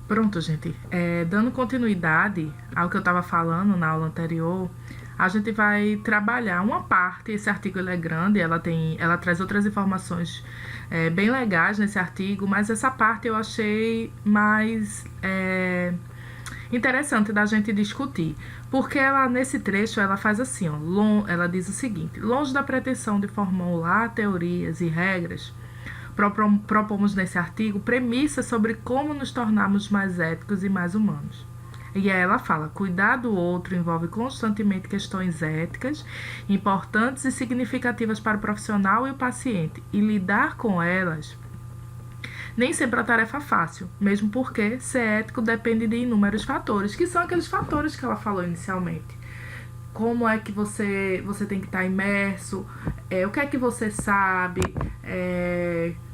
Pronto, gente. Dando continuidade ao que eu estava falando na aula anterior, a gente vai trabalhar uma parte. Esse artigo ele é grande, ela traz outras informações bem legais nesse artigo, mas essa parte eu achei mais interessante da gente discutir, porque ela nesse trecho ela faz assim, ó, ela diz o seguinte: longe da pretensão de formular teorias e regras, propomos nesse artigo premissas sobre como nos tornarmos mais éticos e mais humanos. E aí ela fala: cuidar do outro envolve constantemente questões éticas importantes e significativas para o profissional e o paciente, e lidar com elas nem sempre é uma tarefa fácil, mesmo porque ser ético depende de inúmeros fatores, que são aqueles fatores que ela falou inicialmente. Como é que você tem que estar imerso, o que é que você sabe,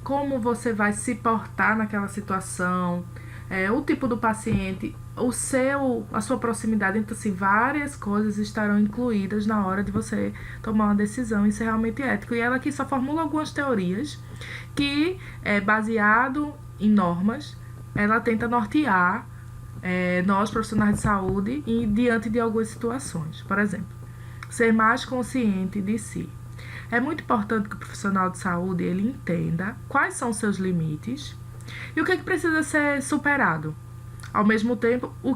como você vai se portar naquela situação, o tipo do paciente, a sua proximidade. Então, assim, várias coisas estarão incluídas na hora de você tomar uma decisão e ser realmente ético. E ela aqui só formula algumas teorias que, baseado em normas, ela tenta nortear nós, profissionais de saúde, e diante de algumas situações. Por exemplo, ser mais consciente de si. É muito importante que o profissional de saúde ele entenda quais são seus limites e o que precisa ser superado. Ao mesmo tempo, ao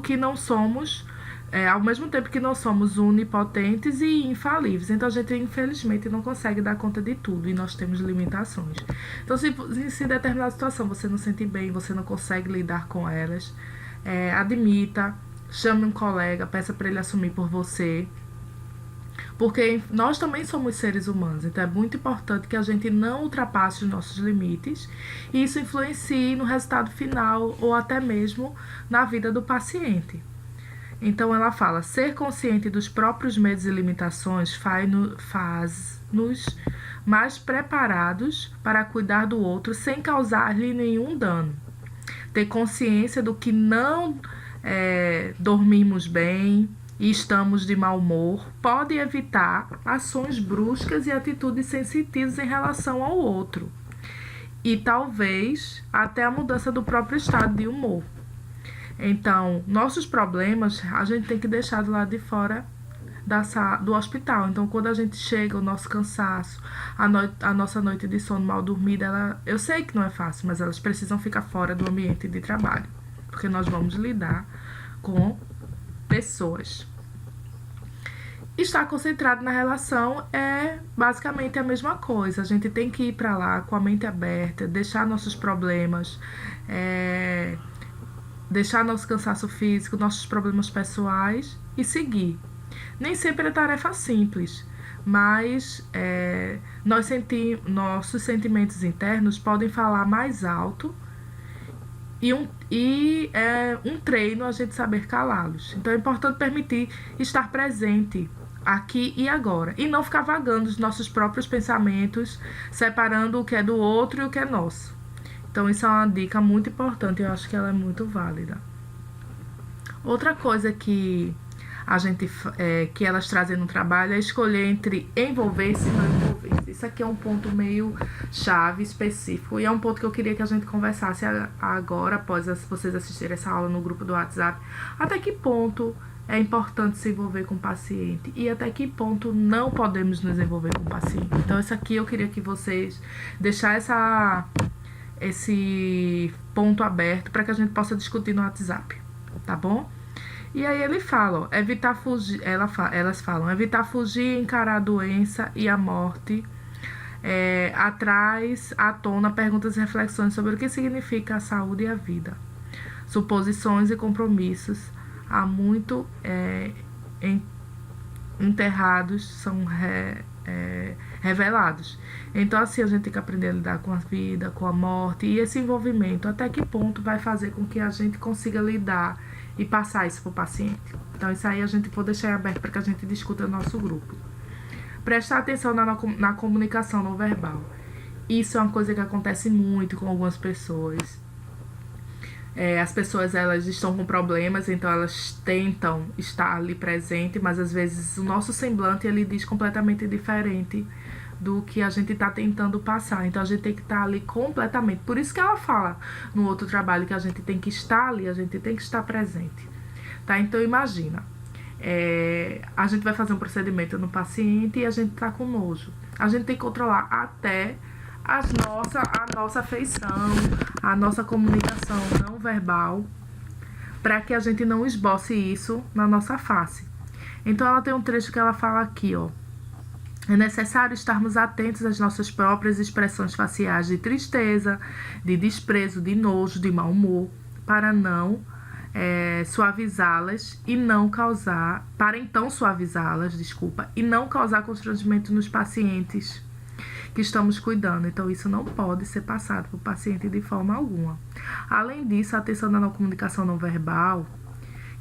mesmo tempo que não somos onipotentes e infalíveis. Então, a gente, infelizmente, não consegue dar conta de tudo e nós temos limitações. Então, se em determinada situação você não sente bem, você não consegue lidar com elas, admita, chame um colega, peça para ele assumir por você, porque nós também somos seres humanos. Então é muito importante que a gente não ultrapasse os nossos limites e isso influencie no resultado final ou até mesmo na vida do paciente. Então ela fala: ser consciente dos próprios medos e limitações faz-nos mais preparados para cuidar do outro sem causar-lhe nenhum dano. Ter consciência do que não dormimos bem e estamos de mau humor pode evitar ações bruscas e atitudes sensitivas em relação ao outro, e talvez até a mudança do próprio estado de humor. Então, nossos problemas a gente tem que deixar do lado de fora do hospital. Então, quando a gente chega, o nosso cansaço, a nossa noite de sono mal dormida, eu sei que não é fácil, mas elas precisam ficar fora do ambiente de trabalho, porque nós vamos lidar com pessoas. Estar concentrado na relação é basicamente a mesma coisa. A gente tem que ir para lá com a mente aberta, deixar nossos problemas, deixar nosso cansaço físico, nossos problemas pessoais e seguir. Nem sempre é tarefa simples, mas nossos sentimentos internos podem falar mais alto e um treino a gente saber calá-los. Então é importante permitir estar presente aqui e agora e não ficar vagando os nossos próprios pensamentos, separando o que é do outro e o que é nosso. Então isso é uma dica muito importante, eu acho que ela é muito válida. Outra coisa que que elas trazem no trabalho é escolher entre envolver-se e não envolver-se. Isso aqui é um ponto meio chave, específico, e é um ponto que eu queria que a gente conversasse agora, após vocês assistirem essa aula no grupo do WhatsApp. Até que ponto é importante se envolver com o paciente e até que ponto não podemos nos envolver com o paciente. Então, isso aqui eu queria que vocês deixassem esse ponto aberto para que a gente possa discutir no WhatsApp, tá bom? E aí ele fala, evitar fugir, elas falam, evitar fugir, encarar a doença e a morte, traz à tona perguntas e reflexões sobre o que significa a saúde e a vida. Suposições e compromissos há muito enterrados são revelados. Então, assim, a gente tem que aprender a lidar com a vida, com a morte, e esse envolvimento, até que ponto vai fazer com que a gente consiga lidar e passar isso para o paciente. Então, isso aí a gente vou deixar aberto para que a gente discuta no nosso grupo. Prestar atenção na comunicação não verbal. Isso é uma coisa que acontece muito com algumas pessoas. As pessoas, elas estão com problemas, então elas tentam estar ali presente, mas às vezes o nosso semblante ele diz completamente diferente do que a gente está tentando passar. Então a gente tem que estar ali completamente. Por isso que ela fala no outro trabalho que a gente tem que estar ali, a gente tem que estar presente. Tá? Então imagina, a gente vai fazer um procedimento no paciente e a gente tá com nojo. A gente tem que controlar até a nossa afeição, a nossa comunicação não verbal, para que a gente não esboce isso na nossa face. Então ela tem um trecho que ela fala aqui, ó. É necessário estarmos atentos às nossas próprias expressões faciais de tristeza, de desprezo, de nojo, de mau humor, para não suavizá-las e não causar, para então suavizá-las, e não causar constrangimento nos pacientes que estamos cuidando. Então isso não pode ser passado para o paciente de forma alguma. Além disso, a atenção na comunicação não verbal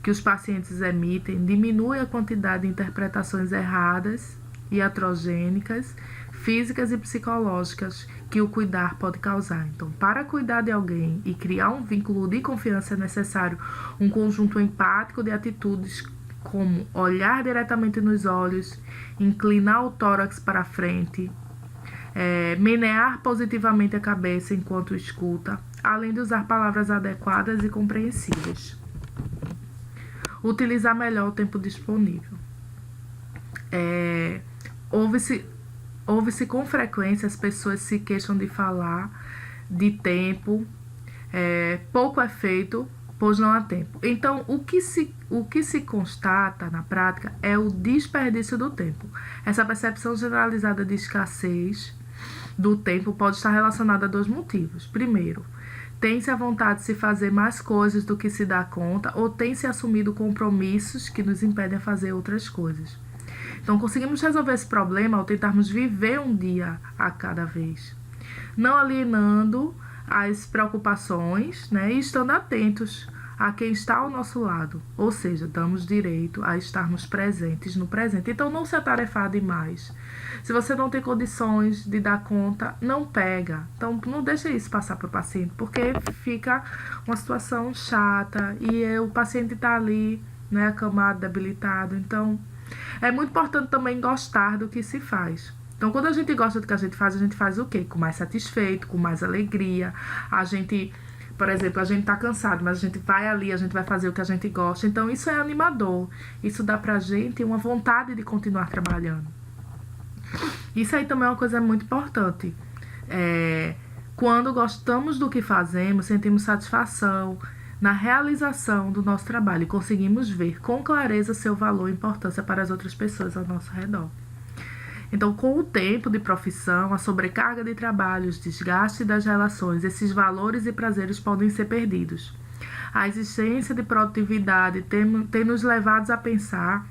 que os pacientes emitem diminui a quantidade de interpretações erradas e iatrogênicas, físicas e psicológicas que o cuidar pode causar. Então, para cuidar de alguém e criar um vínculo de confiança é necessário um conjunto empático de atitudes como olhar diretamente nos olhos, inclinar o tórax para a frente, menear positivamente a cabeça enquanto escuta, além de usar palavras adequadas e compreensíveis. Utilizar melhor o tempo disponível. Ouve-se com frequência as pessoas se queixam de falar de tempo, pouco é feito, pois não há tempo. Então, o que se constata na prática é o desperdício do tempo. Essa percepção generalizada de escassez do tempo pode estar relacionada a dois motivos. Primeiro, tem-se a vontade de se fazer mais coisas do que se dá conta, ou tem-se assumido compromissos que nos impedem de fazer outras coisas. Então, conseguimos resolver esse problema ao tentarmos viver um dia a cada vez, não alienando as preocupações, e estando atentos a quem está ao nosso lado, ou seja, damos direito a estarmos presentes no presente. Então, não se atarefar demais. Se você não tem condições de dar conta, não pega. Então, não deixa isso passar para o paciente, porque fica uma situação chata e o paciente está ali, acamado, debilitado. Então, é muito importante também gostar do que se faz. Então, quando a gente gosta do que a gente faz o quê? Com mais satisfeito, com mais alegria. Por exemplo, a gente tá cansado, mas a gente vai ali, a gente vai fazer o que a gente gosta. Então, isso é animador. Isso dá pra gente uma vontade de continuar trabalhando. Isso aí também é uma coisa muito importante. Quando gostamos do que fazemos, sentimos satisfação na realização do nosso trabalho e conseguimos ver com clareza seu valor e importância para as outras pessoas ao nosso redor. Então, com o tempo de profissão, a sobrecarga de trabalho, os desgastes das relações, esses valores e prazeres podem ser perdidos. A existência de produtividade tem nos levado a pensar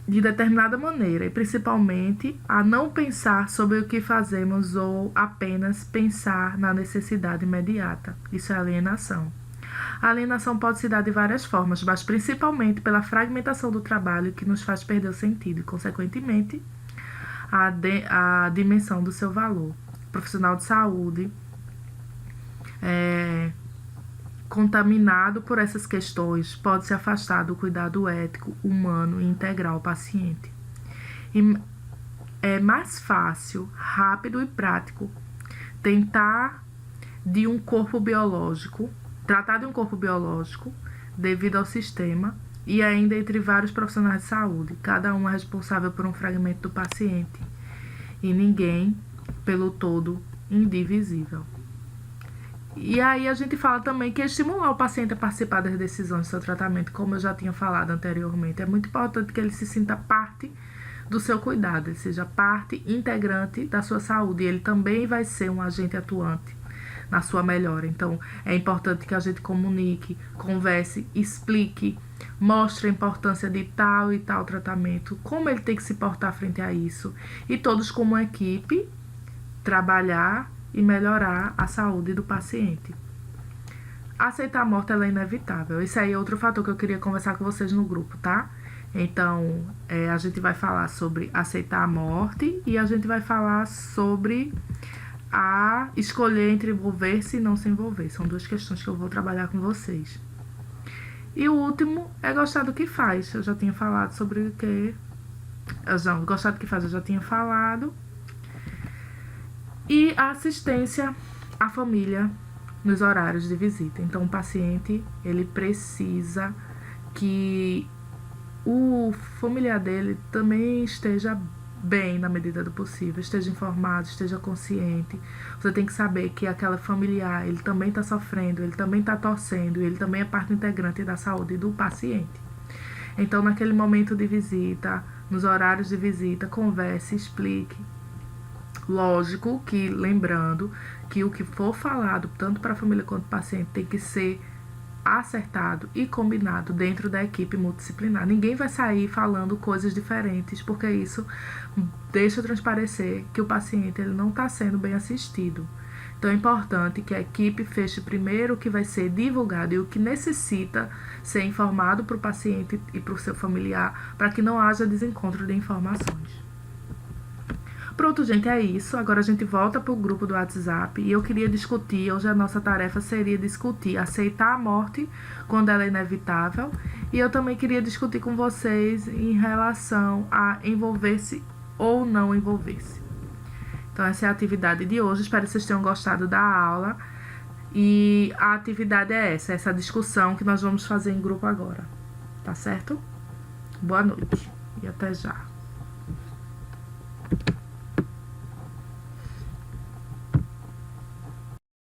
de determinada maneira e principalmente a não pensar sobre o que fazemos ou apenas pensar na necessidade imediata. Isso é alienação. A alienação pode se dar de várias formas, mas principalmente pela fragmentação do trabalho que nos faz perder o sentido e, consequentemente, a dimensão do seu valor. O profissional de saúde contaminado por essas questões pode se afastar do cuidado ético, humano e integral ao paciente. E é mais fácil, rápido e prático tratar de um corpo biológico devido ao sistema e ainda entre vários profissionais de saúde. Cada um é responsável por um fragmento do paciente e ninguém pelo todo indivisível. E aí a gente fala também que estimular o paciente a participar das decisões do seu tratamento, como eu já tinha falado anteriormente. É muito importante que ele se sinta parte do seu cuidado, ele seja parte integrante da sua saúde. E ele também vai ser um agente atuante na sua melhora. Então, é importante que a gente comunique, converse, explique, mostre a importância de tal e tal tratamento, como ele tem que se portar frente a isso. E todos, como equipe, trabalhar e melhorar a saúde do paciente. Aceitar a morte ela é inevitável. Esse aí é outro fator que eu queria conversar com vocês no grupo, tá? Então, a gente vai falar sobre aceitar a morte e a gente vai falar sobre a escolher entre envolver-se e não se envolver. São duas questões que eu vou trabalhar com vocês. E o último é gostar do que faz. Eu já tinha falado sobre o que Gostar do que faz, eu já tinha falado. E a assistência à família nos horários de visita. Então, o paciente, ele precisa que o familiar dele também esteja bem na medida do possível, esteja informado, esteja consciente. Você tem que saber que aquela familiar, ele também está sofrendo, ele também está torcendo, ele também é parte integrante da saúde do paciente. Então, naquele momento de visita, nos horários de visita, converse, explique. Lógico que, lembrando que o que for falado, tanto para a família quanto para o paciente, tem que ser acertado e combinado dentro da equipe multidisciplinar. Ninguém vai sair falando coisas diferentes, porque isso deixa transparecer que o paciente ele não está sendo bem assistido. Então é importante que a equipe feche primeiro o que vai ser divulgado e o que necessita ser informado para o paciente e para o seu familiar, para que não haja desencontro de informações. Pronto, gente, é isso. Agora a gente volta para o grupo do WhatsApp e eu queria discutir, hoje a nossa tarefa seria discutir, aceitar a morte quando ela é inevitável, e eu também queria discutir com vocês em relação a envolver-se ou não envolver-se. Então essa é a atividade de hoje, espero que vocês tenham gostado da aula, e a atividade é essa discussão que nós vamos fazer em grupo agora, tá certo? Boa noite e até já.